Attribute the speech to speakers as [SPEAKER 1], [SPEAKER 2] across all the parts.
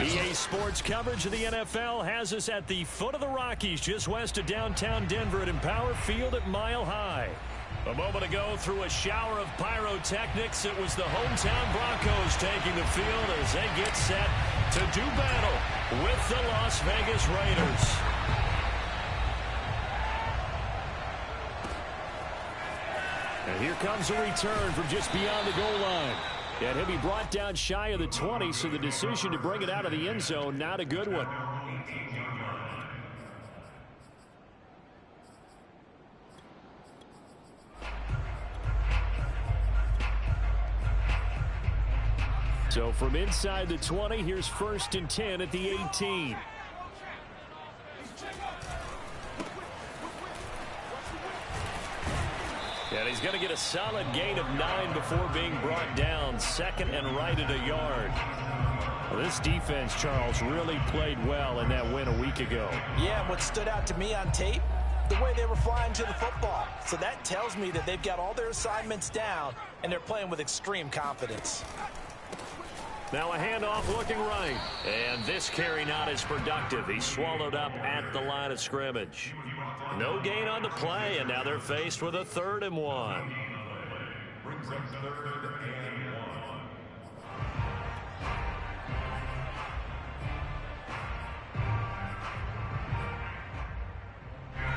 [SPEAKER 1] EA Sports coverage of the NFL has us at the foot of the Rockies, just west of downtown Denver at Empower Field at Mile High. A moment ago, through a shower of pyrotechnics, it was the hometown Broncos taking the field as they get set to do battle with the Las Vegas Raiders. And here comes a return from just beyond the goal line. And he'll be brought down shy of the 20, so the decision to bring it out of the end zone, not a good one. So from inside the 20, here's 1st and 10 at the 18. And he's going to get a solid gain of 9 before being brought down. 2nd and right at a yard. Well, this defense, Charles, really played well in that win a week ago.
[SPEAKER 2] Yeah, what stood out to me on tape, the way they were flying to the football. So that tells me that they've got all their assignments down, and they're playing with extreme confidence.
[SPEAKER 1] Now a handoff looking right. And this carry not as productive. He's swallowed up at the line of scrimmage. No gain on the play, and now they're faced with a 3rd and 1.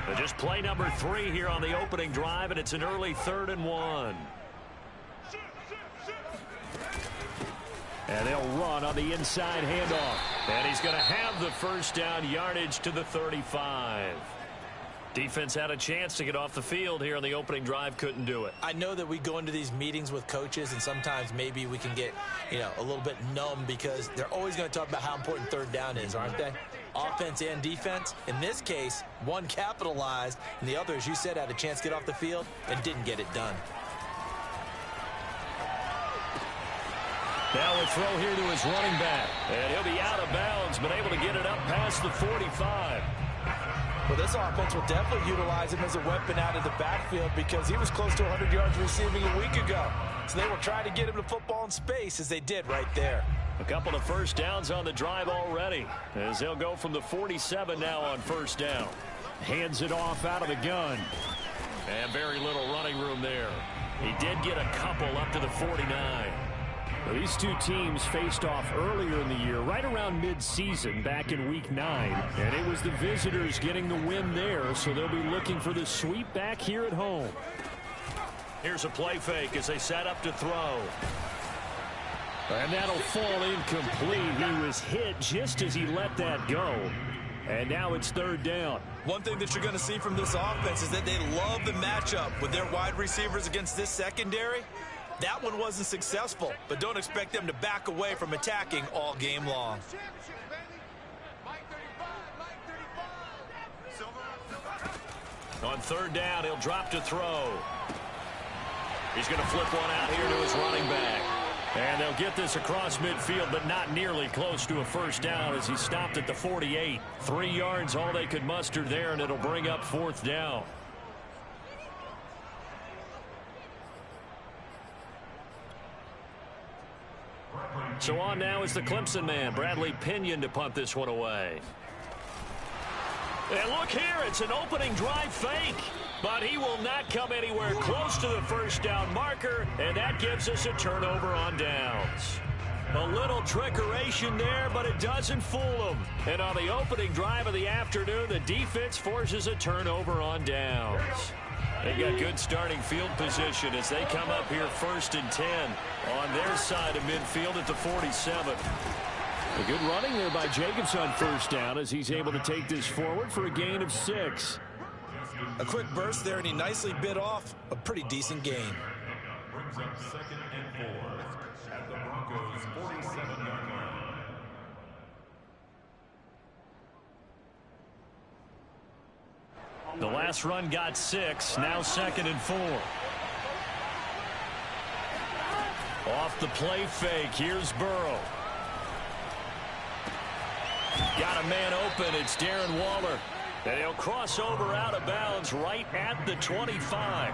[SPEAKER 1] But just play number 3 here on the opening drive, and it's an early 3rd and 1. And they'll run on the inside handoff. And he's going to have the first down, yardage to the 35. Defense had a chance to get off the field here on the opening drive, couldn't do it.
[SPEAKER 2] I know that we go into these meetings with coaches, and sometimes maybe we can get, a little bit numb because they're always going to talk about how important 3rd down is, aren't they? Offense and defense. In this case, one capitalized, and the other, as you said, had a chance to get off the field and didn't get it done.
[SPEAKER 1] Now a throw here to his running back. And he'll be out of bounds, but able to get it up past the 45.
[SPEAKER 2] Well, this offense will definitely utilize him as a weapon out of the backfield because he was close to 100 yards receiving a week ago. So they will try to get him the football in space as they did right there.
[SPEAKER 1] A couple of first downs on the drive already as they'll go from the 47 now on 1st down. Hands it off out of the gun. And very little running room there. He did get a couple up to the 49. Well, these two teams faced off earlier in the year, right around mid-season, back in Week 9. And it was the visitors getting the win there, so they'll be looking for the sweep back here at home. Here's a play fake as they set up to throw. And that'll fall incomplete. He was hit just as he let that go. And now it's 3rd down.
[SPEAKER 2] One thing that you're going to see from this offense is that they love the matchup with their wide receivers against this secondary. That one wasn't successful, but don't expect them to back away from attacking all game long.
[SPEAKER 1] On 3rd down, he'll drop to throw. He's going to flip one out here to his running back. And they'll get this across midfield, but not nearly close to a 1st down as he stopped at the 48. 3 yards, all they could muster there, and it'll bring up 4th down. So on now is the Clemson man, Bradley Pinion, to punt this one away. And look here, it's an opening drive fake. But he will not come anywhere close to the 1st down marker, and that gives us a turnover on downs. A little trickeration there, but it doesn't fool him. And on the opening drive of the afternoon, the defense forces a turnover on downs. They got good starting field position as they come up here 1st and 10 on their side of midfield at the 47. A good running there by Jacobs on 1st down as he's able to take this forward for a gain of 6.
[SPEAKER 2] A quick burst there, and he nicely bit off a pretty decent gain.
[SPEAKER 3] Brings up 2nd and 4 at the Broncos' 47-yard line.
[SPEAKER 1] The last run got 6, now 2nd and 4. Off the play fake, here's Burrow. Got a man open, it's Darren Waller. And he'll cross over out of bounds right at the 25.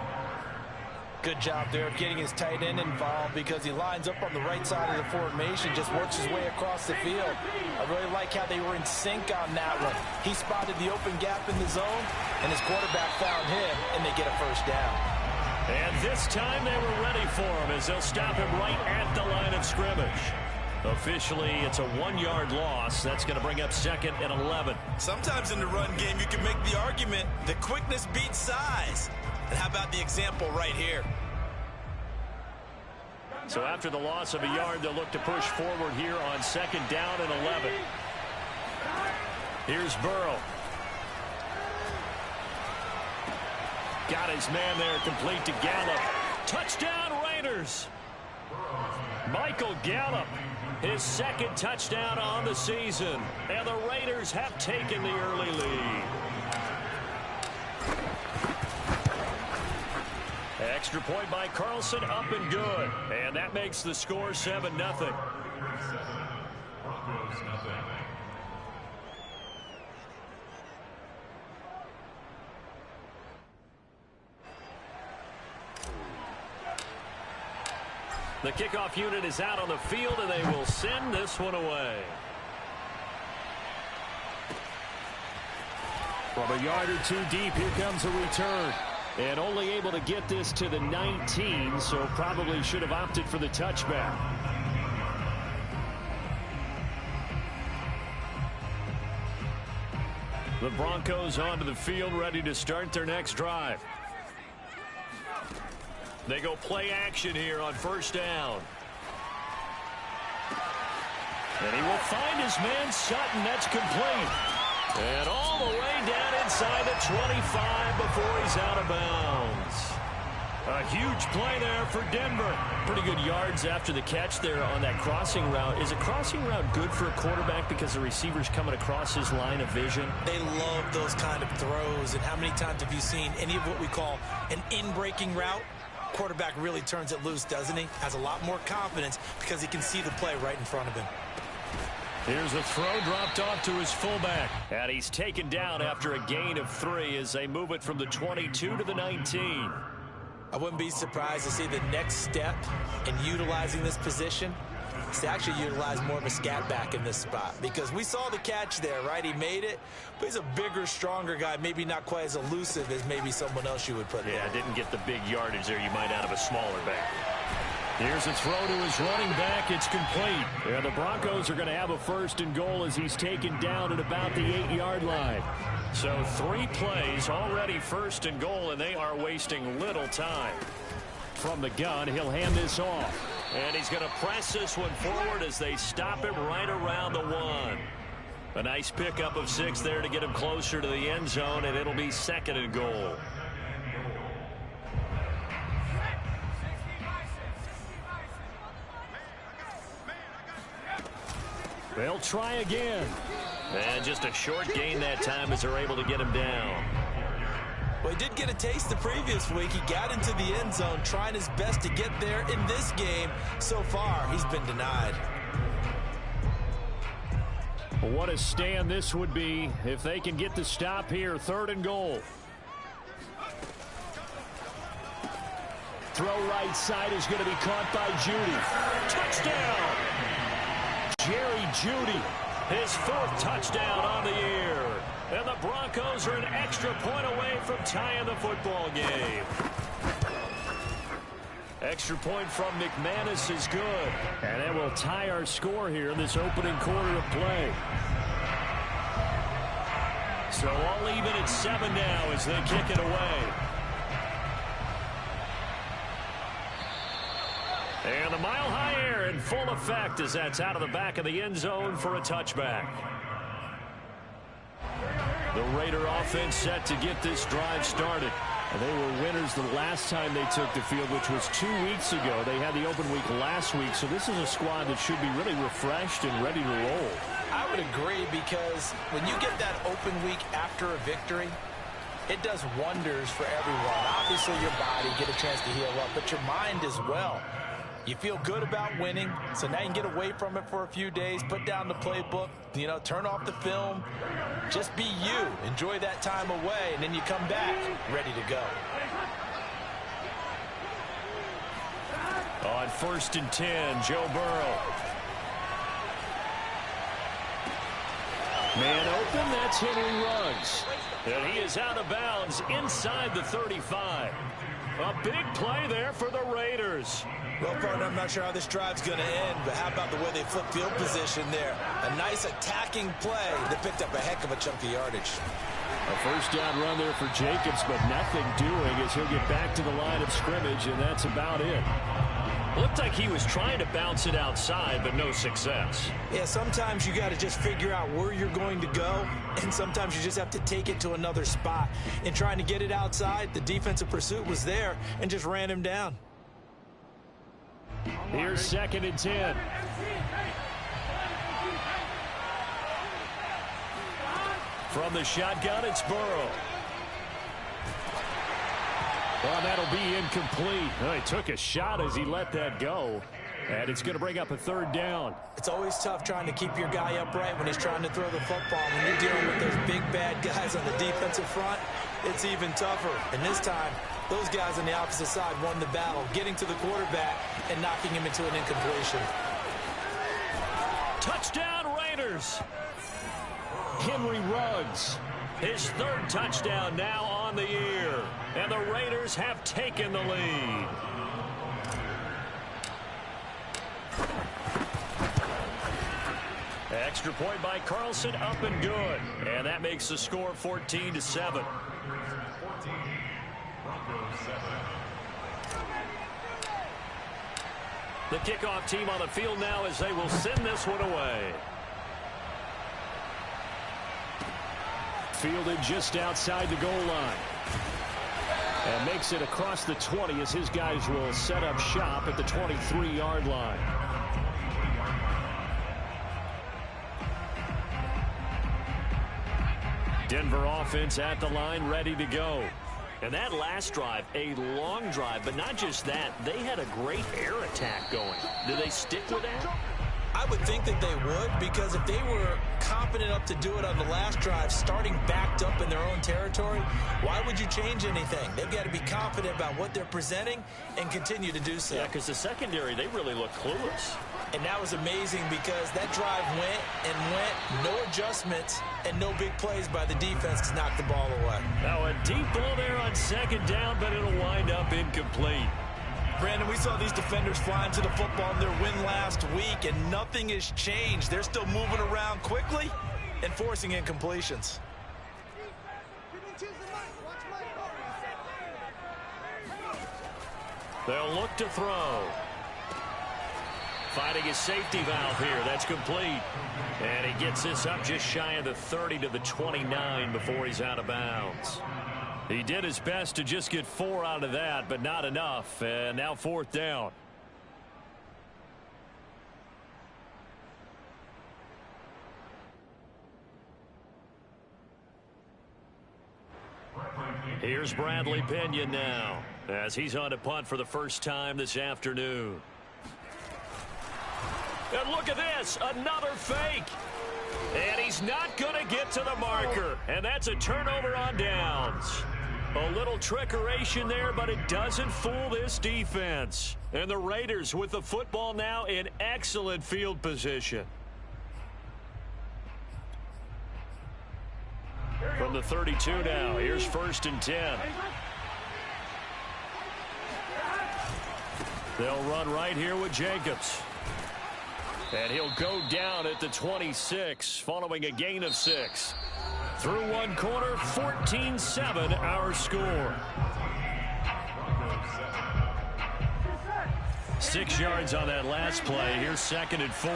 [SPEAKER 2] Good job there of getting his tight end involved because he lines up on the right side of the formation, just works his way across the field. I really like how they were in sync on that one. He spotted the open gap in the zone, and his quarterback found him, and they get a first down.
[SPEAKER 1] And this time they were ready for him as they'll stop him right at the line of scrimmage. Officially, it's a 1-yard loss. That's going to bring up 2nd and 11.
[SPEAKER 2] Sometimes in the run game, you can make the argument that quickness beats size. And how about the example right here?
[SPEAKER 1] So after the loss of a yard, they'll look to push forward here on 2nd down and 11. Here's Burrow. Got his man there, complete to Gallup. Touchdown, Raiders! Michael Gallup, his 2nd touchdown on the season. And the Raiders have taken the early lead. Extra point by Carlson, up and good. And that makes the score 7-0.
[SPEAKER 3] Broncos nothing.
[SPEAKER 1] The kickoff unit is out on the field, and they will send this one away. From a yard or two deep, here comes a return. And only able to get this to the 19, so probably should have opted for the touchback. The Broncos onto the field, ready to start their next drive. They go play action here on 1st down. And he will find his man Sutton. That's complete. And all the way down inside the 25 before he's out of bounds. A huge play there for Denver. Pretty good yards after the catch there on that crossing route. Is a crossing route good for a quarterback because the receiver's coming across his line of vision?
[SPEAKER 2] They love those kind of throws. And how many times have you seen any of what we call an in-breaking route? Quarterback really turns it loose, doesn't he? Has a lot more confidence because he can see the play right in front of him.
[SPEAKER 1] Here's a throw dropped off to his fullback. And he's taken down after a gain of 3 as they move it from the 22 to the 19.
[SPEAKER 2] I wouldn't be surprised to see the next step in utilizing this position is to actually utilize more of a scat back in this spot. Because we saw the catch there, right? He made it, but he's a bigger, stronger guy, maybe not quite as elusive as maybe someone else you would put there.
[SPEAKER 1] Yeah, didn't get the big yardage there you might out of a smaller back. Here's a throw to his running back. It's complete. Yeah, the Broncos are going to have a 1st and goal as he's taken down at about the 8-yard line. So 3 plays already 1st and goal, and they are wasting little time. From the gun, he'll hand this off. And he's going to press this one forward as they stop him right around the 1. A nice pickup of 6 there to get him closer to the end zone, and it'll be 2nd and goal. They'll try again. And just a short gain that time as they're able to get him down.
[SPEAKER 2] Well, he did get a taste the previous week. He got into the end zone trying his best to get there in this game. So far, he's been denied.
[SPEAKER 1] Well, what a stand this would be if they can get the stop here. 3rd and goal. Throw right side is going to be caught by Judy. Touchdown! Jerry Judy, his 4th touchdown on the year. And the Broncos are an extra point away from tying the football game. Extra point from McManus is good. And it will tie our score here in this opening quarter of play. So all even at 7 now as they kick it away. And the mile-high air in full effect as that's out of the back of the end zone for a touchback. The Raider offense set to get this drive started. And they were winners the last time they took the field, which was 2 weeks ago. They had the open week last week, so this is a squad that should be really refreshed and ready to roll.
[SPEAKER 2] I would agree because when you get that open week after a victory, it does wonders for everyone. Obviously, your body, get a chance to heal up, but your mind as well. You feel good about winning, so now you can get away from it for a few days, put down the playbook, turn off the film. Just be you. Enjoy that time away, and then you come back ready to go.
[SPEAKER 1] On 1st and 10, Joe Burrow. Man open, that's Henry Ruggs. And he is out of bounds inside the 35. A big play there for the Raiders.
[SPEAKER 2] Well, partner, I'm not sure how this drive's going to end, but how about the way they flip field position there? A nice attacking play that picked up a heck of a chunk of yardage.
[SPEAKER 1] A first down run there for Jacobs, but nothing doing as he'll get back to the line of scrimmage, and that's about it. Looked like he was trying to bounce it outside, but no success.
[SPEAKER 2] Yeah, sometimes you got to just figure out where you're going to go, and sometimes you just have to take it to another spot. In trying to get it outside, the defensive pursuit was there and just ran him down.
[SPEAKER 1] Here's 2nd and 10. From the shotgun, it's Burrow. Well, that'll be incomplete. Well, he took a shot as he let that go. And it's going to bring up a 3rd down.
[SPEAKER 2] It's always tough trying to keep your guy upright when he's trying to throw the football. When you're dealing with those big, bad guys on the defensive front, it's even tougher. And this time, those guys on the opposite side won the battle, getting to the quarterback and knocking him into an incompletion.
[SPEAKER 1] Touchdown, Raiders! Henry Ruggs, his 3rd touchdown now on the year. And the Raiders have taken the lead. Extra point by Carlson, up and good. And that makes the score 14-7. The kickoff team on the field now as they will send this one away. Fielded just outside the goal line. And makes it across the 20 as his guys will set up shop at the 23-yard line. Denver offense at the line, ready to go. And that last drive, a long drive, but not just that. They had a great air attack going. Do they stick with that?
[SPEAKER 2] I would think that they would, because if they were confident enough to do it on the last drive, starting backed up in their own territory, why would you change anything? They've got to be confident about what they're presenting and continue to do so.
[SPEAKER 1] Yeah, because the secondary, they really look clueless.
[SPEAKER 2] And that was amazing because that drive went and went, no adjustments, and no big plays by the defense to knock the ball away.
[SPEAKER 1] Now a deep ball there on 2nd down, but it'll wind up incomplete.
[SPEAKER 2] Brandon, we saw these defenders flying to the football in their win last week, and nothing has changed. They're still moving around quickly and forcing incompletions.
[SPEAKER 1] They'll look to throw. Finding his safety valve here. That's complete. And he gets this up just shy of the 30 to the 29 before he's out of bounds. He did his best to just get 4 out of that, but not enough. And now 4th down. Here's Bradley Pena now, as he's on a punt for the first time this afternoon. And look at this, another fake. And he's not going to get to the marker. And that's a turnover on downs. A little trickeration there, but it doesn't fool this defense. And the Raiders with the football now in excellent field position. From the 32 now, here's 1st and 10. They'll run right here with Jacobs. And he'll go down at the 26 following a gain of 6. Through one quarter, 14-7 our score. 6 yards on that last play. Here's 2nd and 4.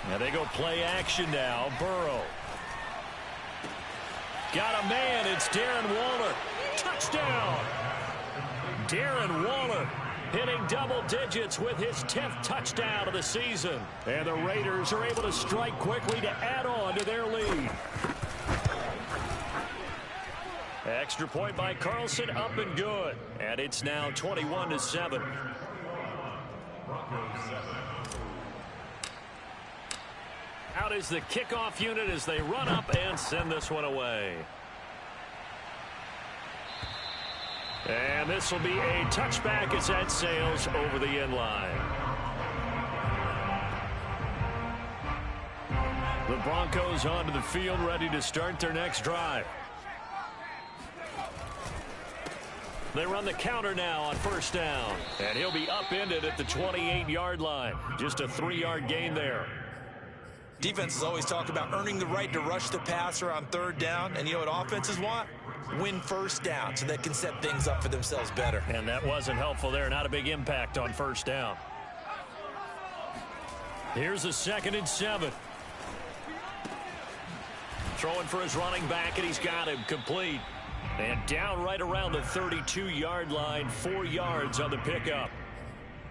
[SPEAKER 1] Now they go play action now. Burrow. Got a man. It's Darren Waller. Touchdown. Darren Waller hitting double digits with his 10th touchdown of the season. And the Raiders are able to strike quickly to add on to their lead. Extra point by Carlson, up and good. And it's now 21-7. Out is the kickoff unit as they run up and send this one away. And this will be a touchback as that sails over the end line. The Broncos onto the field, ready to start their next drive. They run the counter now on first down. And he'll be upended at the 28-yard line. Just a 3-yard gain there.
[SPEAKER 2] Defenses always talk about earning the right to rush the passer on third down. And you know what offenses want? Win first down so they can set things up for themselves better.
[SPEAKER 1] And that wasn't helpful there. Not a big impact on first down. Here's a 2nd and 7. Throwing for his running back, and he's got him complete. And down right around the 32-yard line, 4 yards on the pickup.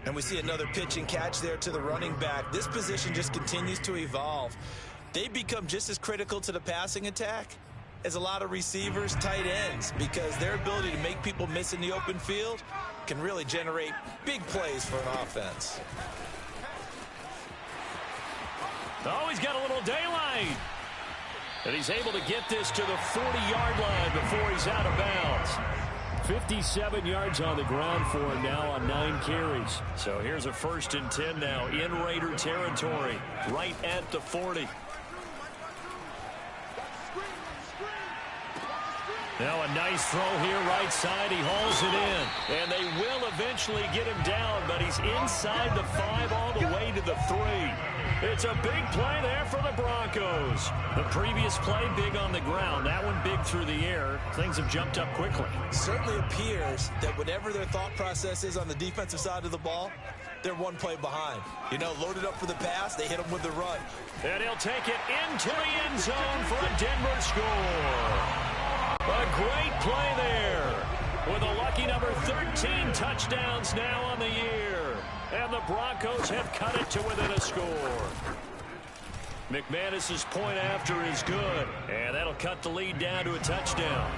[SPEAKER 2] And we see another pitch and catch there to the running back. This position just continues to evolve. They become just as critical to the passing attack as a lot of receivers, tight ends, because their ability to make people miss in the open field can really generate big plays for an offense.
[SPEAKER 1] Oh, he's got a little daylight. And he's able to get this to the 40-yard line before he's out of bounds. 57 yards on the ground for him now on 9 carries. So here's a 1st and 10 now in Raider territory, right at the 40. Now a nice throw here right side. He hauls it in. And they will eventually get him down, but he's inside the 5 all the way to the 3. It's a big play there for the Broncos. The previous play big on the ground. That one big through the air. Things have jumped up quickly.
[SPEAKER 2] Certainly appears that whatever their thought process is on the defensive side of the ball, they're one play behind. You know, loaded up for the pass, they hit them with the run.
[SPEAKER 1] And he'll take it into the end zone for a Denver score. A great play there with a lucky number 13 touchdowns now on the year. And the Broncos have cut it to within a score. McManus's point after is good. And that'll cut the lead down to a touchdown.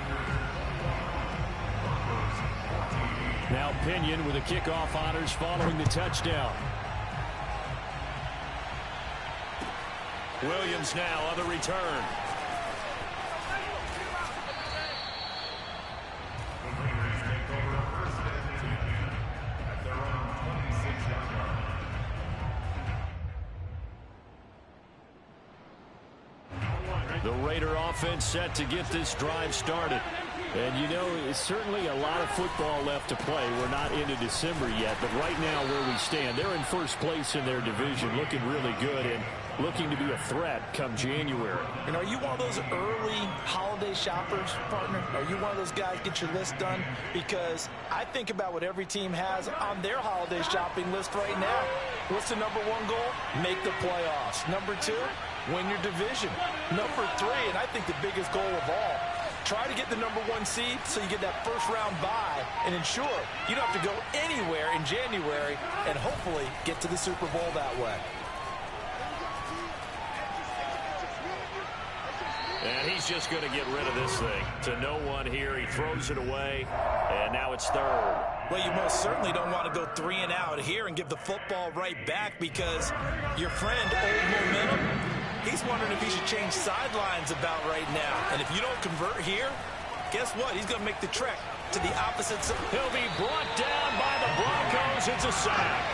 [SPEAKER 1] Now Pinion with the kickoff honors following the touchdown. Williams now on the return. The Raider offense set to get this drive started. And, you know, it's certainly a lot of football left to play. We're not into December yet, but right now where we stand, they're in first place in their division, looking really good and looking to be a threat come January.
[SPEAKER 2] And are you one of those early holiday shoppers, partner? Are you one of those guys get your list done? Because I think about what every team has on their holiday shopping list right now. What's the number 1 goal? Make the playoffs. Number 2, win your division. Number 3, and I think the biggest goal of all, try to get the number 1 seed so you get that first-round bye and ensure you don't have to go anywhere in January and hopefully get to the Super Bowl that way.
[SPEAKER 1] And he's just going to get rid of this thing. To no one here. He throws it away, and now it's 3rd.
[SPEAKER 2] Well, you most certainly don't want to go 3 and out here and give the football right back because your friend, Old Momentum, he's wondering if he should change sidelines about right now. And if you don't convert here, guess what? He's going to make the trek to the opposite side.
[SPEAKER 1] He'll be brought down by the Broncos. It's a sack.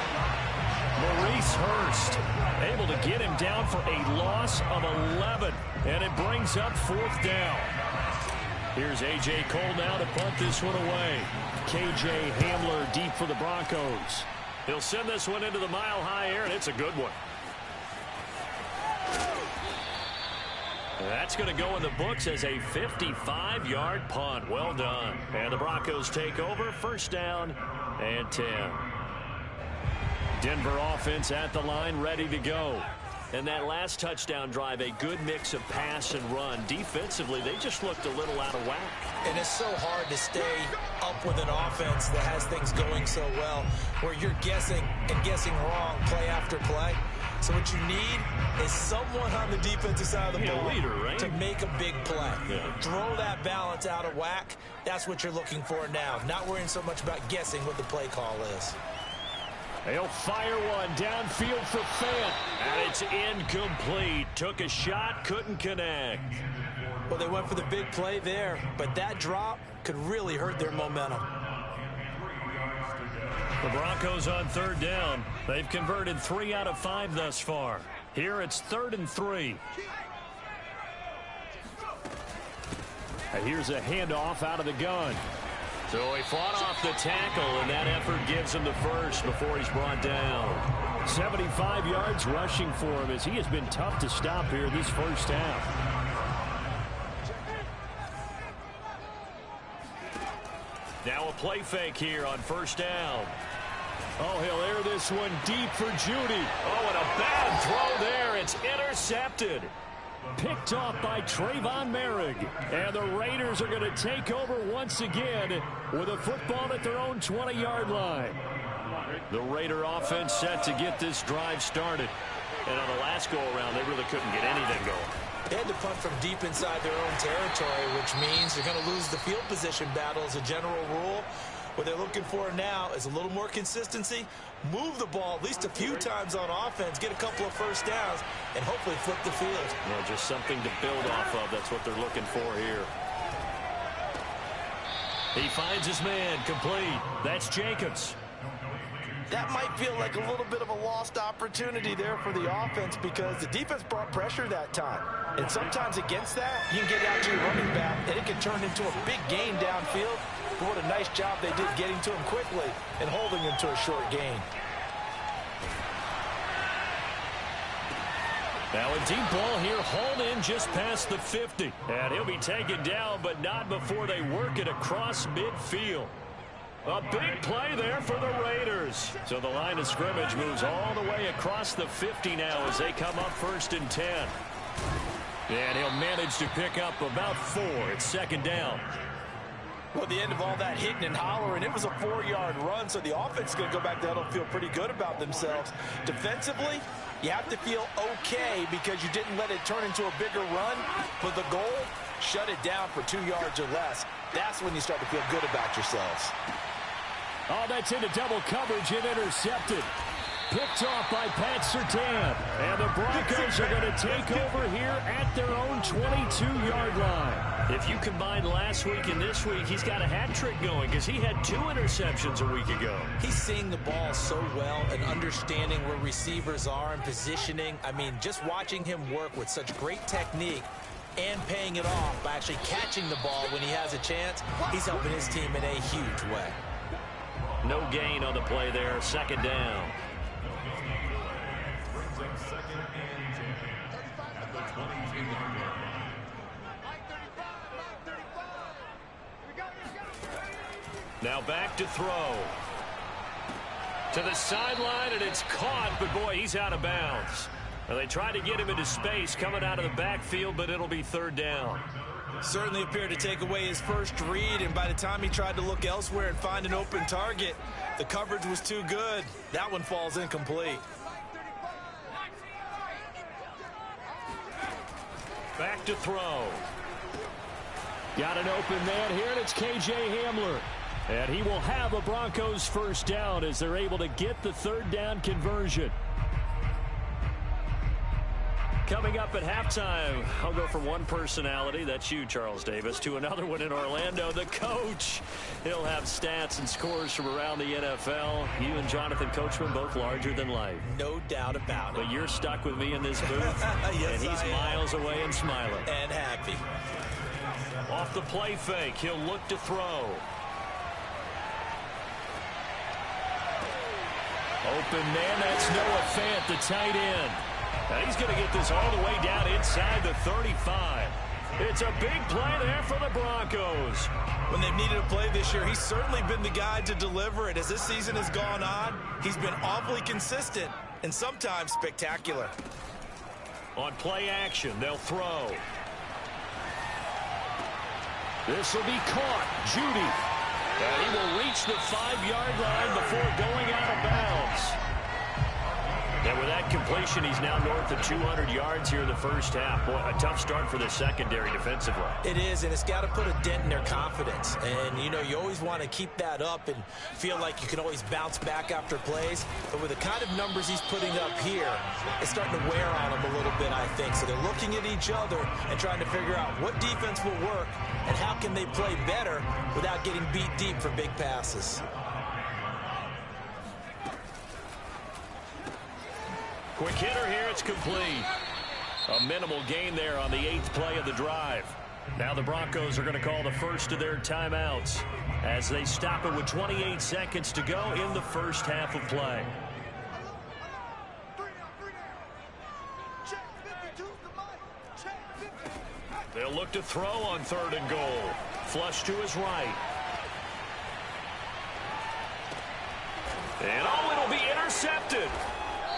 [SPEAKER 1] Maurice Hurst able to get him down for a loss of 11. And it brings up 4th down. Here's A.J. Cole now to punt this one away. K.J. Hamler deep for the Broncos. He'll send this one into the mile-high air, and it's a good one. That's going to go in the books as a 55-yard punt. Well done. And the Broncos take over. 1st down and 10. Denver offense at the line, ready to go. And that last touchdown drive, a good mix of pass and run. Defensively, they just looked a little out of whack.
[SPEAKER 2] And it's so hard to stay up with an offense that has things going so well, where you're guessing and guessing wrong play after play. So what you need is someone on the defensive side of the ball to make a big play.
[SPEAKER 1] Yeah.
[SPEAKER 2] Throw that balance out of whack. That's what you're looking for now. Not worrying so much about guessing what the play call is.
[SPEAKER 1] He'll fire one downfield for Fant. And it's incomplete. Took a shot, couldn't connect.
[SPEAKER 2] Well, they went for the big play there, but that drop could really hurt their momentum.
[SPEAKER 1] The Broncos on third down. They've converted 3 out of 5 thus far. Here it's 3rd and 3. And here's a handoff out of the gun. So he fought off the tackle, and that effort gives him the first before he's brought down. 75 yards rushing for him as he has been tough to stop here this first half. Now a play fake here on first down. Oh, he'll air this one deep for Judy. Oh, and a bad throw there. It's intercepted. Picked off by Trayvon Merrick. And the Raiders are going to take over once again with a football at their own 20-yard line. The Raider offense set to get this drive started. And on the last go-around, they really couldn't get anything going.
[SPEAKER 2] They had to punt from deep inside their own territory, which means they're going to lose the field position battle as a general rule. What they're looking for now is a little more consistency, move the ball at least a few times on offense, get a couple of first downs, and hopefully flip the field.
[SPEAKER 1] Yeah, just something to build off of. That's what they're looking for here. He finds his man complete. That's Jacobs.
[SPEAKER 2] That might feel like a little bit of a lost opportunity there for the offense because the defense brought pressure that time. And sometimes against that, you can get out to your running back, and it can turn into a big gain downfield. But what a nice job they did getting to him quickly and holding him to a short gain.
[SPEAKER 1] Now a deep ball here, hauled in just past the 50. And he'll be taken down, but not before they work it across midfield. A big play there for the Raiders. So the line of scrimmage moves all the way across the 50 now as they come up 1st and 10. And he'll manage to pick up about 4. It's 2nd down.
[SPEAKER 2] Well, at the end of all that hitting and hollering, it was a 4-yard run, so the offense is going to go back there and feel pretty good about themselves. Defensively, you have to feel okay because you didn't let it turn into a bigger run. But the goal, shut it down for 2 yards or less. That's when you start to feel good about yourselves.
[SPEAKER 1] Oh, that's into double coverage and intercepted. Picked off by Pat Surtain. And the Broncos are going to take over here at their own 22-yard line. If you combine last week and this week, he's got a hat trick going because he had 2 interceptions a week ago.
[SPEAKER 2] He's seeing the ball so well and understanding where receivers are and positioning. I mean, just watching him work with such great technique and paying it off by actually catching the ball when he has a chance, he's helping his team in a huge way.
[SPEAKER 1] No gain on the play there. 2nd down.
[SPEAKER 3] Brings up 2nd and 10 at the 22-yard line.
[SPEAKER 1] Now back to throw. To the sideline, and it's caught, but boy, he's out of bounds. Well, they tried to get him into space coming out of the backfield, but it'll be 3rd down.
[SPEAKER 2] Certainly appeared to take away his first read, and by the time he tried to look elsewhere and find an open target, the coverage was too good. That one falls incomplete.
[SPEAKER 1] Back to throw. Got an open man here, and it's K.J. Hamler. And he will have a Broncos 1st down as they're able to get the 3rd down conversion. Coming up at halftime, I'll go from one personality, that's you, Charles Davis, to another one in Orlando, the coach. He'll have stats and scores from around the NFL. You and Jonathan Coachman both larger than life.
[SPEAKER 2] No doubt about it.
[SPEAKER 1] But you're stuck with me in this booth,
[SPEAKER 2] yes,
[SPEAKER 1] and he's miles away and smiling.
[SPEAKER 2] And happy.
[SPEAKER 1] Off the play fake, he'll look to throw. Open man, that's Noah Fant, the tight end. And he's going to get this all the way down inside the 35. It's a big play there for the Broncos.
[SPEAKER 2] When they've needed a play this year, he's certainly been the guy to deliver it. As this season has gone on, he's been awfully consistent and sometimes spectacular.
[SPEAKER 1] On play action, they'll throw. This will be caught. Judy. And he will reach the 5-yard line before going out of bounds. And with that completion, he's now north of 200 yards here in the first half. Boy, a tough start for the secondary defensively.
[SPEAKER 2] It is, and it's got to put a dent in their confidence. And, you know, you always want to keep that up and feel like you can always bounce back after plays. But with the kind of numbers he's putting up here, it's starting to wear on them a little bit, I think. So they're looking at each other and trying to figure out what defense will work and how can they play better without getting beat deep for big passes.
[SPEAKER 1] Quick hitter here. It's complete. A minimal gain there on the 8th play of the drive. Now the Broncos are going to call the first of their timeouts as they stop it with 28 seconds to go in the first half of play. They'll look to throw on 3rd and goal. Flush to his right. And it'll be intercepted.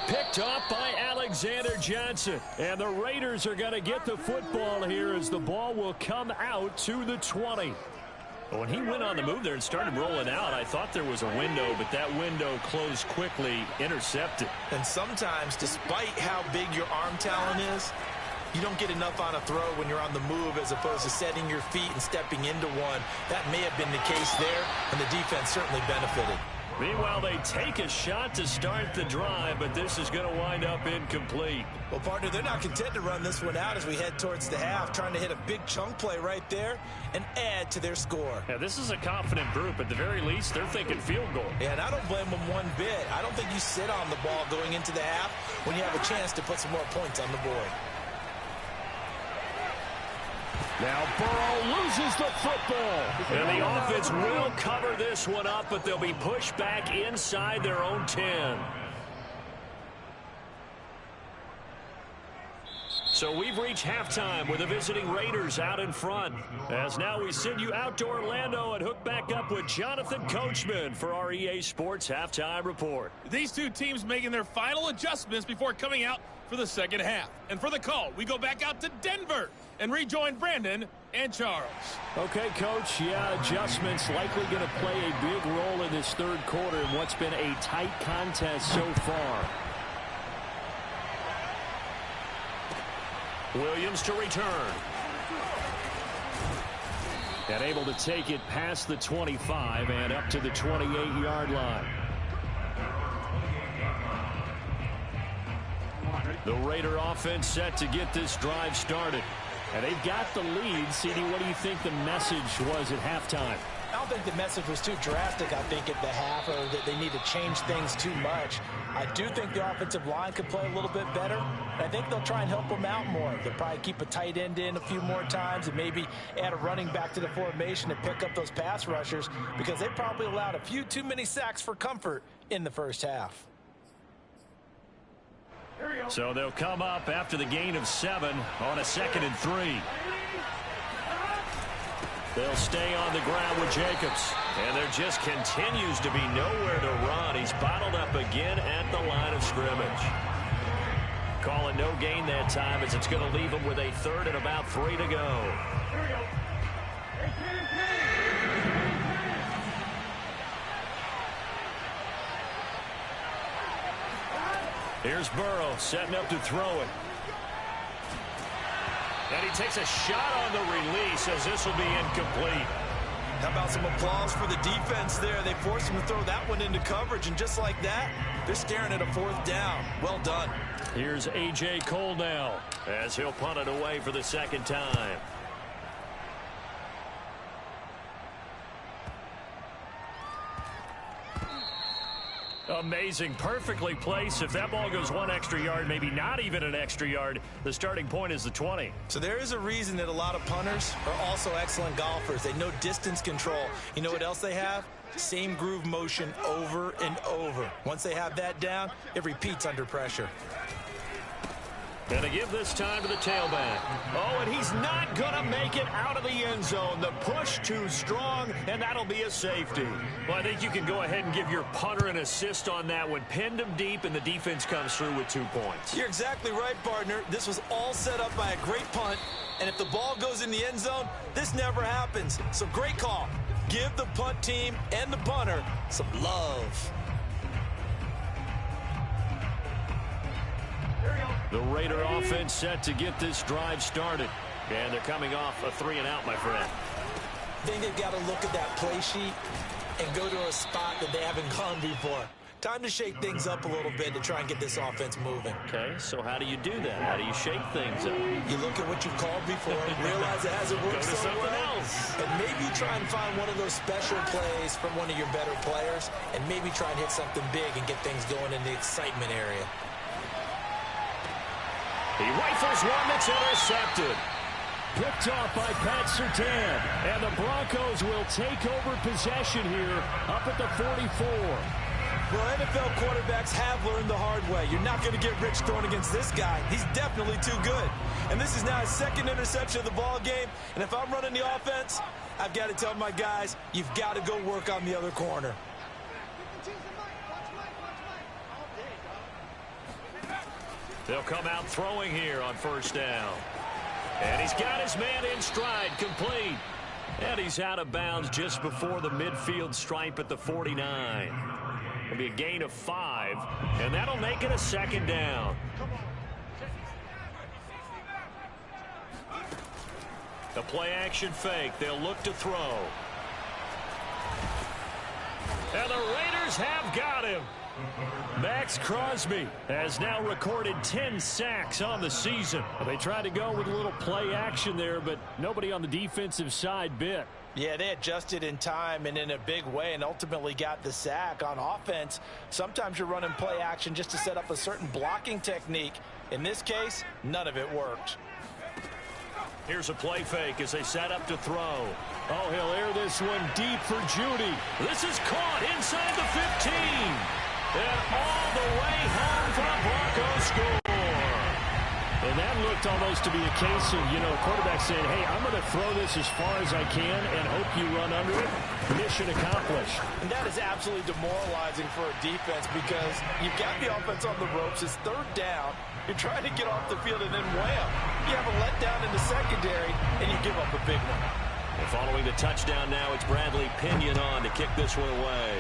[SPEAKER 1] Picked off by Alexander Johnson. And the Raiders are going to get the football here as the ball will come out to the 20. When he went on the move there and started rolling out, I thought there was a window, but that window closed quickly, intercepted.
[SPEAKER 2] And sometimes, despite how big your arm talent is, you don't get enough on a throw when you're on the move as opposed to setting your feet and stepping into one. That may have been the case there, and the defense certainly benefited.
[SPEAKER 1] Meanwhile, they take a shot to start the drive, but this is going to wind up incomplete.
[SPEAKER 2] Well, partner, they're not content to run this one out as we head towards the half, trying to hit a big chunk play right there and add to their score.
[SPEAKER 1] Yeah, this is a confident group. At the very least, they're thinking field goal.
[SPEAKER 2] Yeah, and I don't blame them one bit. I don't think you sit on the ball going into the half when you have a chance to put some more points on the board.
[SPEAKER 1] Now Burrow loses the football. And the offense will cover this one up, but they'll be pushed back inside their own 10. So we've reached halftime with the visiting Raiders out in front. As now we send you out to Orlando and hook back up with Jonathan Coachman for our EA Sports Halftime Report.
[SPEAKER 4] These two teams making their final adjustments before coming out for the second half. And for the call, we go back out to Denver and rejoin Brandon and Charles.
[SPEAKER 1] Okay, Coach. Yeah, adjustments likely going to play a big role in this third quarter in what's been a tight contest so far. Williams to return. And able to take it past the 25 and up to the 28-yard line. The Raider offense set to get this drive started. And they've got the lead. CD, what do you think the message was at halftime?
[SPEAKER 2] I don't think the message was too drastic, I think, at the half, or that they need to change things too much. I do think the offensive line could play a little bit better. And I think they'll try and help them out more. They'll probably keep a tight end in a few more times and maybe add a running back to the formation and pick up those pass rushers because they probably allowed a few too many sacks for comfort in the first half.
[SPEAKER 1] So they'll come up after the gain of 7 on a 2nd and 3. They'll stay on the ground with Jacobs. And there just continues to be nowhere to run. He's bottled up again at the line of scrimmage. Calling no gain that time as it's going to leave him with a 3rd and about 3 to go. Here's Burrow setting up to throw it. And he takes a shot on the release as this will be incomplete.
[SPEAKER 2] How about some applause for the defense there? They forced him to throw that one into coverage, and just like that, they're staring at a 4th down. Well done.
[SPEAKER 1] Here's A.J. Cole now as he'll punt it away for the 2nd time. Amazing. Perfectly placed. If that ball goes 1 extra yard, maybe not even an extra yard, the starting point is the 20.
[SPEAKER 2] So there is a reason that a lot of punters are also excellent golfers. They know distance control. You know what else they have? Same groove motion over and over. Once they have that down, it repeats under pressure.
[SPEAKER 1] And to give this time to the tailback. Oh, and he's not going to make it out of the end zone. The push too strong, and that'll be a safety. Well, I think you can go ahead and give your punter an assist on that one. Pinned him deep, and the defense comes through with 2 points.
[SPEAKER 2] You're exactly right, partner. This was all set up by a great punt, and if the ball goes in the end zone, this never happens. So great call. Give the punt team and the punter some love.
[SPEAKER 1] The Raider offense set to get this drive started. And they're coming off a 3-and-out, my friend.
[SPEAKER 2] I think they've got to look at that play sheet and go to a spot that they haven't gone before. Time to shake things up a little bit to try and get this offense moving.
[SPEAKER 1] Okay, so how do you do that? How do you shake things up?
[SPEAKER 2] You look at what you've called before, realize it hasn't worked so well, and maybe try and find one of those special plays from one of your better players, and maybe try and hit something big and get things going in the excitement area.
[SPEAKER 1] He rifles one that's intercepted. Picked off by Pat Surtain. And the Broncos will take over possession here up at the 44.
[SPEAKER 2] Well, NFL quarterbacks have learned the hard way. You're not going to get rich throwing against this guy. He's definitely too good. And this is now his second interception of the ball game. And if I'm running the offense, I've got to tell my guys, you've got to go work on the other corner.
[SPEAKER 1] They'll come out throwing here on first down. And he's got his man in stride, complete. And he's out of bounds just before the midfield stripe at the 49. It'll be a gain of 5, and that'll make it a second down. The play action fake. They'll look to throw. And the Raiders have got him. Max Crosby has now recorded 10 sacks on the season. They tried to go with a little play action there, but nobody on the defensive side bit.
[SPEAKER 2] Yeah, they adjusted in time and in a big way and ultimately got the sack. On offense, sometimes you're running play action just to set up a certain blocking technique. In this case, none of it worked.
[SPEAKER 1] Here's a play fake as they set up to throw. Oh, he'll air this one deep for Judy. This is caught inside the 15. And all the way home for the Broncos score. And that looked almost to be a case of, quarterback saying, hey, I'm going to throw this as far as I can and hope you run under it. Mission accomplished.
[SPEAKER 2] And that is absolutely demoralizing for a defense because you've got the offense on the ropes. It's third down. You're trying to get off the field and then wham. You have a letdown in the secondary and you give up a big one.
[SPEAKER 1] And following the touchdown now, it's Bradley Pinion on to kick this one away.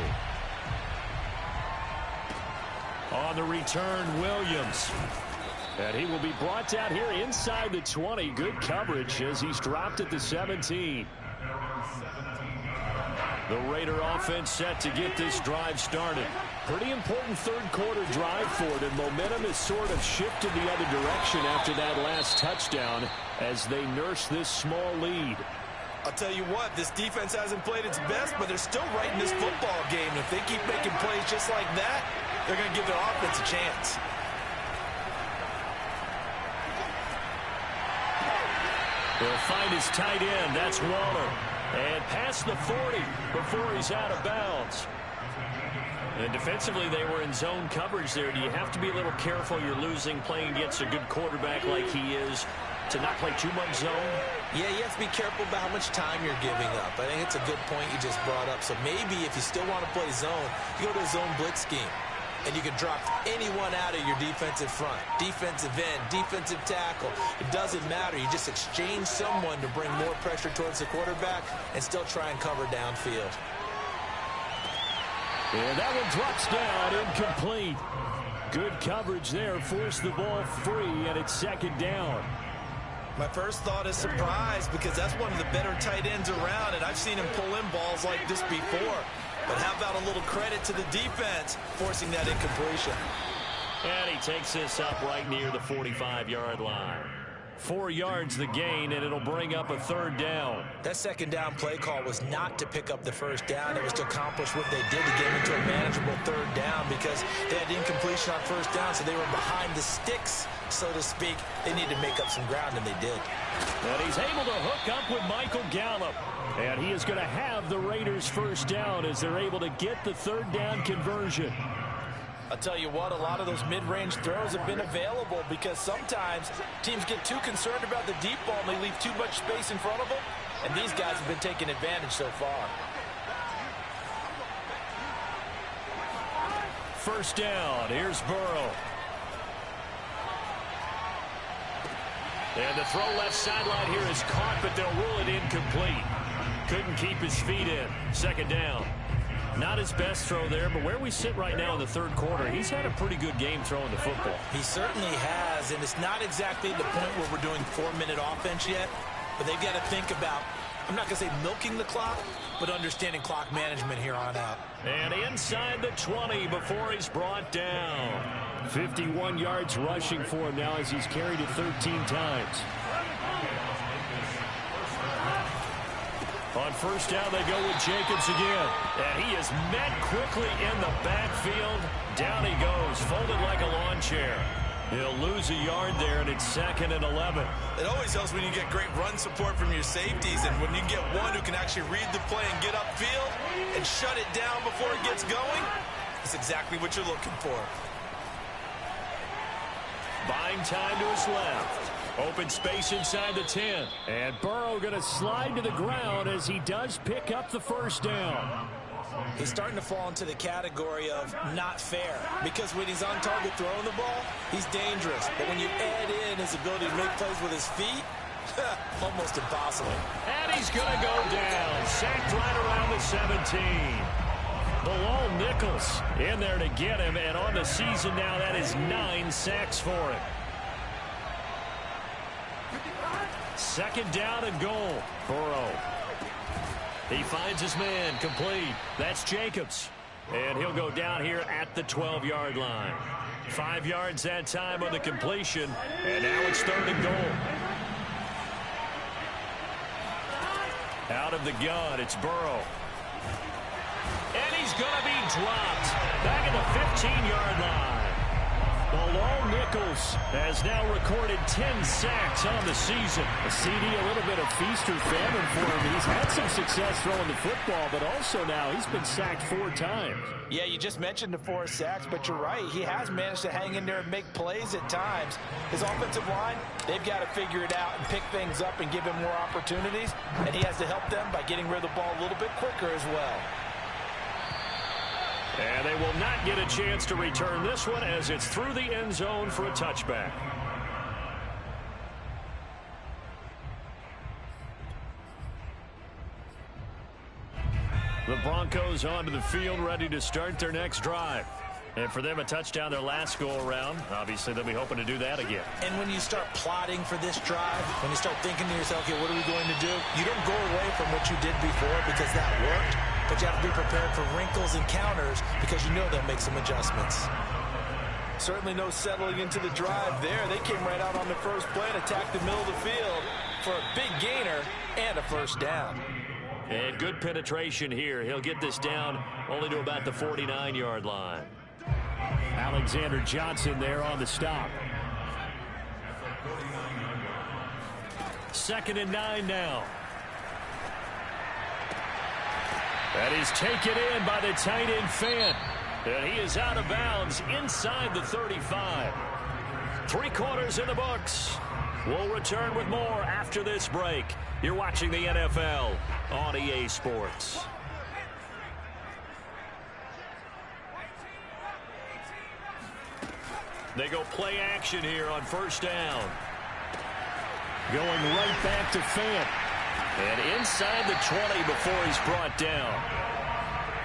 [SPEAKER 1] On the return, Williams. And he will be brought down here inside the 20. Good coverage as he's dropped at the 17. The Raider offense set to get this drive started. Pretty important third quarter drive for it, and momentum has sort of shifted the other direction after that last touchdown as they nurse this small lead.
[SPEAKER 2] I'll tell you what, this defense hasn't played its best, but they're still right in this football game. If they keep making plays just like that, they're going to give their offense a chance.
[SPEAKER 1] They'll find his tight end. That's Waller. And past the 40 before he's out of bounds. And defensively, they were in zone coverage there. Do you have to be a little careful? You're losing playing against a good quarterback like he is to not play too much zone?
[SPEAKER 2] Yeah, you have to be careful about how much time you're giving up. I think it's a good point you just brought up. So maybe if you still want to play zone, you go to a zone blitz scheme. And you can drop anyone out of your defensive front. Defensive end, defensive tackle. It doesn't matter. You just exchange someone to bring more pressure towards the quarterback and still try and cover downfield.
[SPEAKER 1] And that one drops down, incomplete. Good coverage there, forced the ball free, and it's second down.
[SPEAKER 2] My first thought is surprise because that's one of the better tight ends around, and I've seen him pull in balls like this before. But how about a little credit to the defense forcing that incompletion?
[SPEAKER 1] And he takes this up right near the 45-yard line. 4 yards the gain, and it'll bring up a third down.
[SPEAKER 2] That second down play call was not to pick up the first down. It was to accomplish what they did to get them into a manageable third down because they had incompletion on first down, so they were behind the sticks, so to speak. They needed to make up some ground, and they did.
[SPEAKER 1] And he's able to hook up with Michael Gallup. And he is going to have the Raiders first down as they're able to get the third down conversion.
[SPEAKER 2] I'll tell you what, a lot of those mid-range throws have been available because sometimes teams get too concerned about the deep ball and they leave too much space in front of them. And these guys have been taking advantage so far.
[SPEAKER 1] First down, here's Burrow. And the throw left sideline here is caught, but they'll rule it incomplete. Couldn't keep his feet in. Second down. Not his best throw there, but where we sit right now in the third quarter, he's had a pretty good game throwing the football.
[SPEAKER 2] He certainly has, and it's not exactly the point where we're doing 4-minute offense yet, but they've got to think about, I'm not going to say milking the clock, but understanding clock management here on out.
[SPEAKER 1] And inside the 20 before he's brought down. 51 yards rushing for him now as he's carried it 13 times. On first down, they go with Jacobs again. And he is met quickly in the backfield. Down he goes, folded like a lawn chair. He'll lose a yard there, and it's 2nd and 11.
[SPEAKER 2] It always helps when you get great run support from your safeties, and when you get one who can actually read the play and get upfield and shut it down before it gets going, it's exactly what you're looking for.
[SPEAKER 1] Buying time to his left. Open space inside the 10. And Burrow going to slide to the ground as he does pick up the first down.
[SPEAKER 2] He's starting to fall into the category of not fair, because when he's on target throwing the ball, he's dangerous. But when you add in his ability to make plays with his feet, almost impossible.
[SPEAKER 1] And he's going to go down. Sacked right around the 17. Bilal Nichols in there to get him, and on the season now, that is 9 sacks for him. 2nd down and goal. Burrow. He finds his man, complete. That's Jacobs. And he'll go down here at the 12-yard line. 5 yards that time on the completion, and now it's 3rd and goal. Out of the gun, it's Burrow. And he's going to be dropped back at the 15-yard line. Bilal Nichols has now recorded 10 sacks on the season. A CD, a little bit of feast or famine for him. He's had some success throwing the football, but also now he's been sacked 4 times.
[SPEAKER 2] Yeah, you just mentioned the 4 sacks, but you're right. He has managed to hang in there and make plays at times. His offensive line, they've got to figure it out and pick things up and give him more opportunities, and he has to help them by getting rid of the ball a little bit quicker as well.
[SPEAKER 1] And they will not get a chance to return this one as it's through the end zone for a touchback. The Broncos onto the field, ready to start their next drive. And for them, a touchdown their last go-around. Obviously, they'll be hoping to do that again.
[SPEAKER 2] And when you start plotting for this drive, when you start thinking to yourself, okay, what are we going to do? You don't go away from what you did before because that worked, but you have to be prepared for wrinkles and counters because you know they'll make some adjustments. Certainly no settling into the drive there. They came right out on the first play and attacked the middle of the field for a big gainer and a first down.
[SPEAKER 1] And good penetration here. He'll get this down only to about the 49-yard line. Alexander Johnson there on the stop. 2nd and 9 now. That is taken in by the tight end Fant. And he is out of bounds inside the 35. 3 quarters in the books. We'll return with more after this break. You're watching the NFL on EA Sports. They go play action here on first down. Going right back to Fant. And inside the 20 before he's brought down.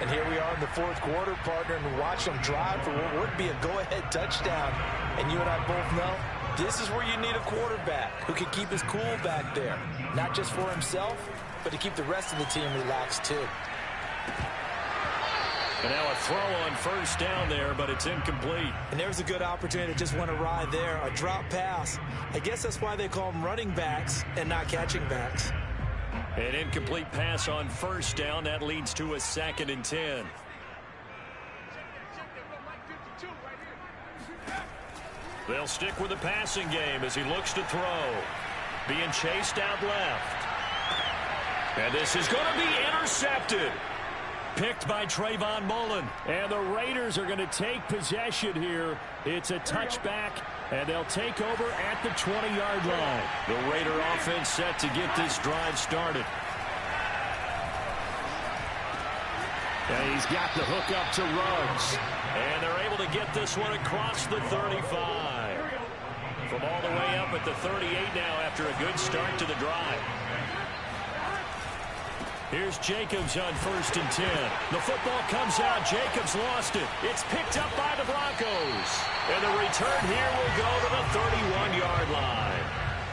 [SPEAKER 2] And here we are in the 4th quarter, partner, and watch them drive for what would be a go-ahead touchdown. And you and I both know this is where you need a quarterback who can keep his cool back there. Not just for himself, but to keep the rest of the team relaxed too.
[SPEAKER 1] And now a throw on first down there, but it's incomplete.
[SPEAKER 2] And there's a good opportunity to just want to ride there. A drop pass. I guess that's why they call them running backs and not catching backs.
[SPEAKER 1] An incomplete pass on first down. That leads to a 2nd and 10. They'll stick with the passing game as he looks to throw. Being chased out left. And this is going to be intercepted. Picked by Trayvon Mullen. And the Raiders are going to take possession here. It's a touchback, and they'll take over at the 20-yard line. The Raider offense set to get this drive started. And he's got the hook up to Ruggs. And they're able to get this one across the 35. From all the way up at the 38 now after a good start to the drive. Here's Jacobs on 1st and 10. The football comes out. Jacobs lost it. It's picked up by the Broncos. And the return here will go to the 31-yard line.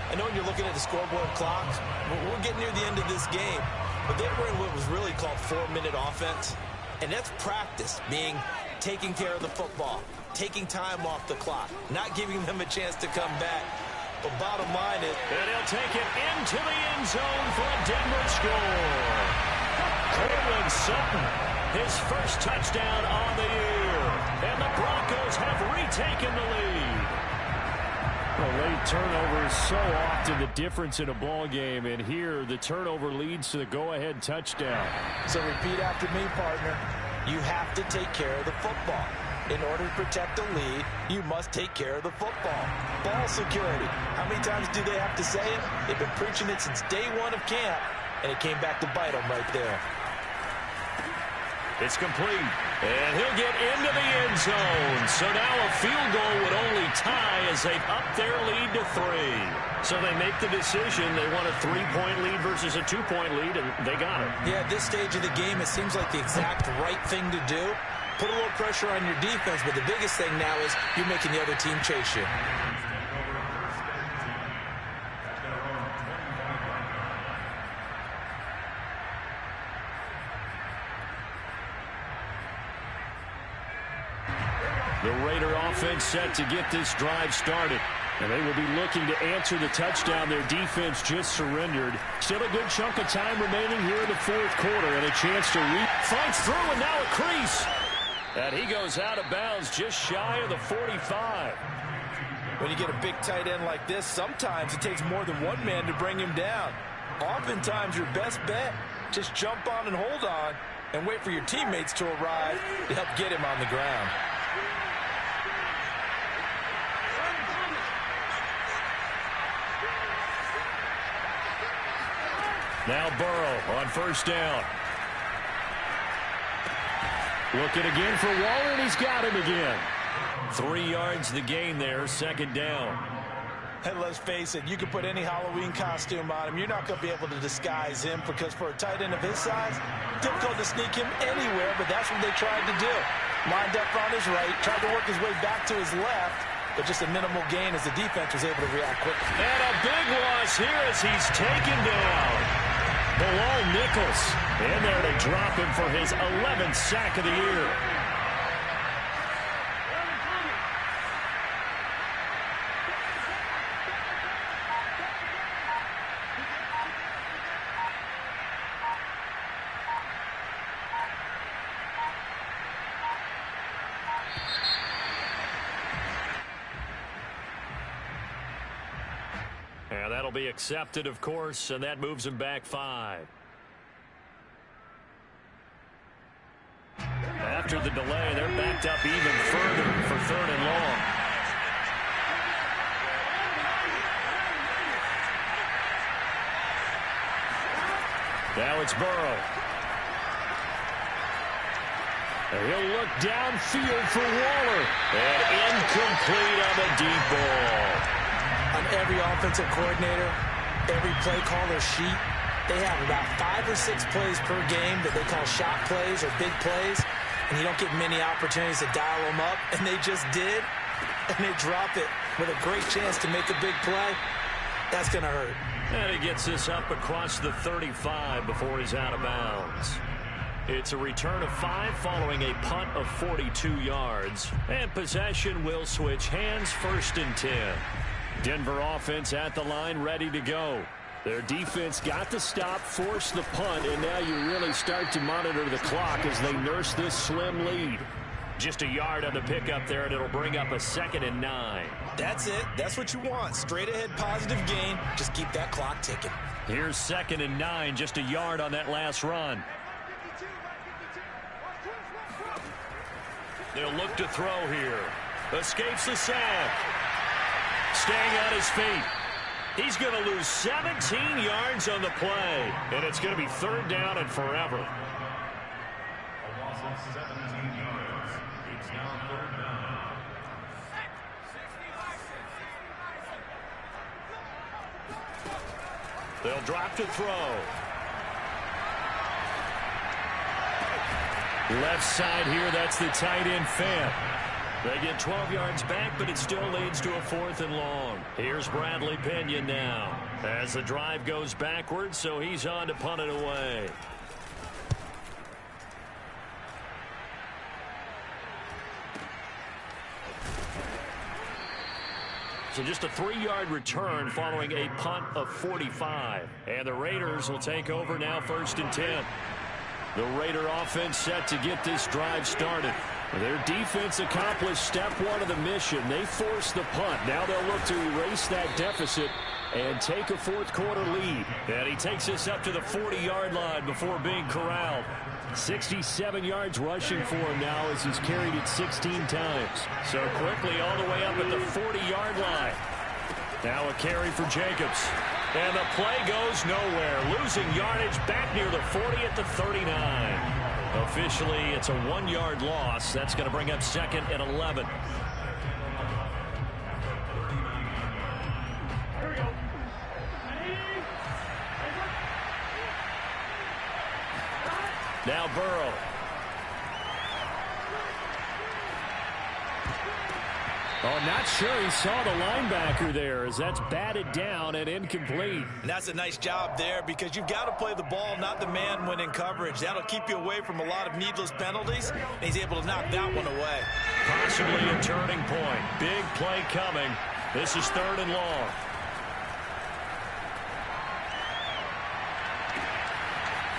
[SPEAKER 2] I know when you're looking at the scoreboard clock, we're getting near the end of this game. But they were in what was really called 4-minute offense. And that's practice, meaning taking care of the football, taking time off the clock, not giving them a chance to come back. But bottom line is...
[SPEAKER 1] And he'll take it into the end zone for a Denver score. Courtland Sutton, his first touchdown on the year. And the Broncos have retaken the lead. A late turnover is so often the difference in a ball game, and here the turnover leads to the go-ahead touchdown.
[SPEAKER 2] So repeat after me, partner. You have to take care of the football. In order to protect the lead, you must take care of the football. Ball security. How many times do they have to say it? They've been preaching it since day one of camp, and it came back to bite them right there.
[SPEAKER 1] It's complete, and he'll get into the end zone. So now a field goal would only tie as they up their lead to 3. So they make the decision. They want a 3-point lead versus a 2-point lead, and they got it.
[SPEAKER 2] Yeah, at this stage of the game, it seems like the exact right thing to do. Put a little pressure on your defense, but the biggest thing now is you're making the other team chase you.
[SPEAKER 1] The Raider offense set to get this drive started. And they will be looking to answer the touchdown their defense just surrendered. Still a good chunk of time remaining here in the fourth quarter, and a chance to fights through, and now a crease. And he goes out of bounds just shy of the 45.
[SPEAKER 2] When you get a big tight end like this, sometimes it takes more than one man to bring him down. Oftentimes, your best bet, just jump on and hold on and wait for your teammates to arrive to help get him on the ground.
[SPEAKER 1] Now Burrow on first down. Looking again for Waller, and he's got him again. 3 yards the gain there, second down.
[SPEAKER 2] And let's face it, you can put any Halloween costume on him. You're not going to be able to disguise him, because for a tight end of his size, difficult to sneak him anywhere, but that's what they tried to do. Lined up on his right, tried to work his way back to his left, but just a minimal gain as the defense was able to react quickly.
[SPEAKER 1] And a big loss here as he's taken down. Bilal Nichols in there to drop him for his 11th sack of the year. And that'll be accepted, of course, and that moves him back 5. After the delay, they're backed up even further for 3rd and long. Now it's Burrow. And he'll look downfield for Waller. And incomplete on the deep ball.
[SPEAKER 2] On every offensive coordinator, every play caller sheet, they have about 5 or 6 plays per game that they call shot plays or big plays, and you don't get many opportunities to dial them up, and they just did, and they drop it with a great chance to make a big play. That's going to hurt.
[SPEAKER 1] And he gets this up across the 35 before he's out of bounds. It's a return of 5 following a punt of 42 yards, and possession will switch hands, 1st and 10. Denver offense at the line, ready to go. Their defense got the stop, forced the punt, and now you really start to monitor the clock as they nurse this slim lead. Just a yard on the pickup there, and it'll bring up a 2nd and 9.
[SPEAKER 2] That's it. That's what you want. Straight ahead positive gain. Just keep that clock ticking.
[SPEAKER 1] Here's 2nd and 9, just a yard on that last run. They'll look to throw here. Escapes the sack. Staying on his feet. He's going to lose 17 yards on the play. And it's going to be 3rd down and forever.
[SPEAKER 3] A loss of 17 yards. It's now 3rd down.
[SPEAKER 1] They'll drop to throw. Left side here, that's the tight end Fant. They get 12 yards back, but it still leads to a 4th and long. Here's Bradley Pinion now as the drive goes backwards, so he's on to punt it away. So just a 3-yard return following a punt of 45. And the Raiders will take over now, 1st and 10. The Raider offense set to get this drive started. Their defense accomplished step one of the mission. They forced the punt. Now they'll look to erase that deficit and take a fourth quarter lead. And he takes us up to the 40-yard line before being corralled. 67 yards rushing for him now as he's carried it 16 times. So quickly all the way up at the 40-yard line. Now a carry for Jacobs. And the play goes nowhere. Losing yardage back near the 40 at the 39. Officially, it's a 1-yard loss. That's going to bring up 2nd and 11. Now Burrow. Oh, not sure he saw the linebacker there as that's batted down and incomplete.
[SPEAKER 2] And that's a nice job there because you've got to play the ball, not the man when in coverage. That'll keep you away from a lot of needless penalties, and he's able to knock that one away.
[SPEAKER 1] Possibly a turning point. Big play coming. This is 3rd and long.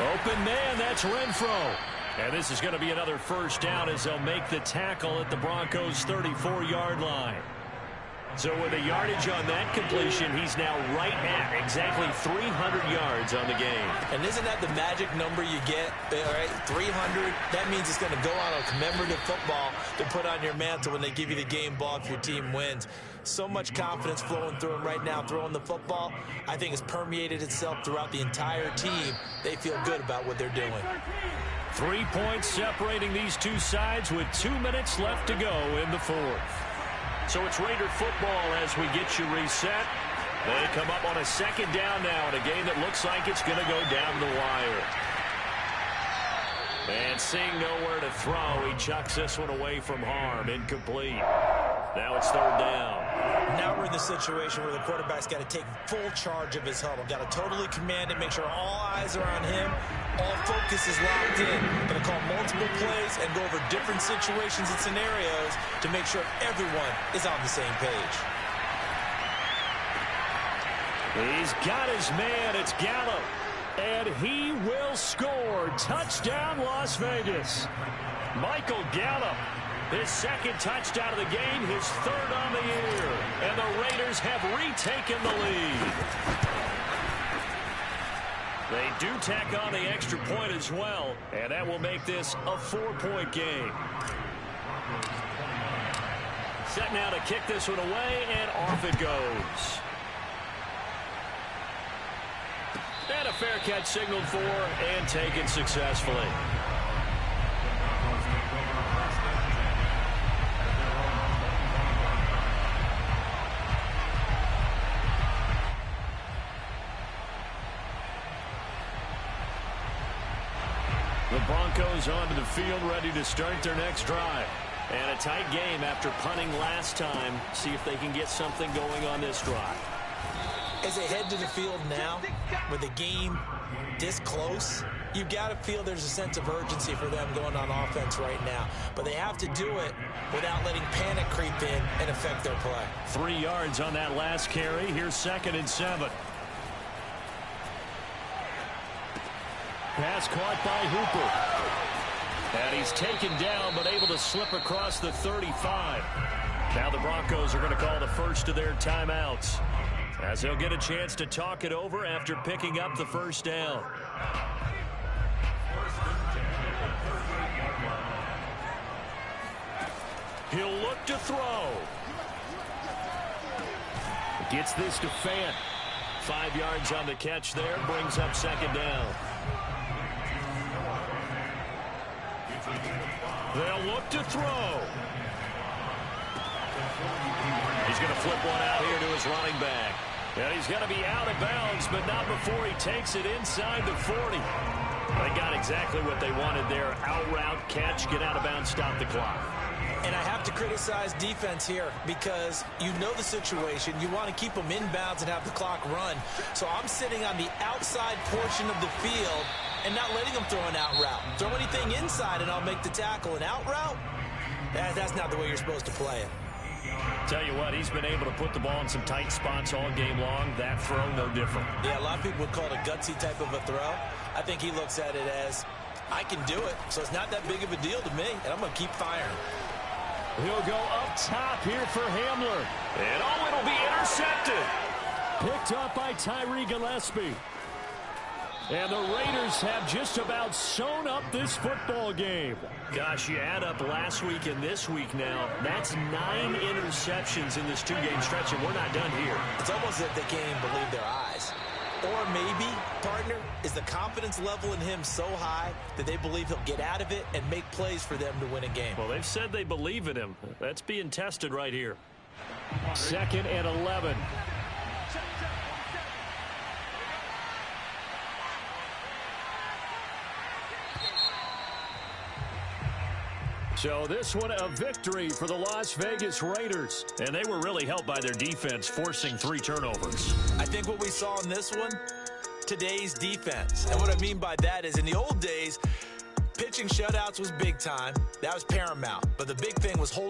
[SPEAKER 1] Open man, that's Renfro. And this is going to be another first down as they'll make the tackle at the Broncos' 34-yard line. So with a yardage on that completion, he's now right at exactly 300 yards on the game.
[SPEAKER 2] And isn't that the magic number you get? All right, 300. That means it's going to go on a commemorative football to put on your mantle when they give you the game ball if your team wins. So much confidence flowing through him right now, throwing the football. I think it's permeated itself throughout the entire team. They feel good about what they're doing.
[SPEAKER 1] 3 points separating these two sides with 2 minutes left to go in the 4th. So it's Raider football as we get you reset. They come up on a 2nd down now in a game that looks like it's going to go down the wire. And seeing nowhere to throw, he chucks this one away from harm. Incomplete. Now it's 3rd down.
[SPEAKER 2] Now we're in the situation where the quarterback's got to take full charge of his huddle. Got to totally command it, make sure all eyes are on him. All focus is locked in. Going to call multiple plays and go over different situations and scenarios to make sure everyone is on the same page.
[SPEAKER 1] He's got his man. It's Gallup. And he will score. Touchdown, Las Vegas. Michael Gallup. His 2nd touchdown of the game, his 3rd on the year. And the Raiders have retaken the lead. They do tack on the extra point as well, and that will make this a 4-point game. Set now to kick this one away, and off it goes. And a fair catch signaled for and taken successfully. The Broncos onto the field, ready to start their next drive. And a tight game after punting last time. See if they can get something going on this drive.
[SPEAKER 2] As they head to the field now, with the game this close, you've got to feel there's a sense of urgency for them going on offense right now. But they have to do it without letting panic creep in and affect their play.
[SPEAKER 1] 3 yards on that last carry. Here's 2nd and 7. Pass caught by Hooper. And he's taken down, but able to slip across the 35. Now the Broncos are going to call the first of their timeouts, as they'll get a chance to talk it over after picking up the first down. He'll look to throw. Gets this to Fant. 5 yards on the catch there. Brings up 2nd down. They'll look to throw. He's going to flip one out here to his running back. And he's going to be out of bounds, but not before he takes it inside the 40. They got exactly what they wanted there. Out route, catch, get out of bounds, stop the clock.
[SPEAKER 2] And I have to criticize defense here because you know the situation. You want to keep them inbounds and have the clock run. So I'm sitting on the outside portion of the field and not letting them throw an out route. Throw anything inside and I'll make the tackle. An out route? That's not the way you're supposed to play it.
[SPEAKER 1] Tell you what, he's been able to put the ball in some tight spots all game long. That throw, no different.
[SPEAKER 2] Yeah, a lot of people would call it a gutsy type of a throw. I think he looks at it as I can do it, so it's not that big of a deal to me, and I'm going to keep firing.
[SPEAKER 1] He'll go up top here for Hamler. And it'll be intercepted. Picked up by Tyree Gillespie. And the Raiders have just about sewn up this football game. Gosh, you add up last week and this week now, that's 9 interceptions in this 2-game stretch, and we're not done here.
[SPEAKER 2] It's almost as if they can't even believe their eyes. Or maybe, partner, is the confidence level in him so high that they believe he'll get out of it and make plays for them to win a game.
[SPEAKER 1] Well, they've said they believe in him. That's being tested right here. 2nd and 11. So this one a victory for the Las Vegas Raiders. And they were really helped by their defense, forcing 3 turnovers.
[SPEAKER 2] I think what we saw in this one, today's defense. And what I mean by that is in the old days, pitching shutouts was big time. That was paramount. But the big thing was holding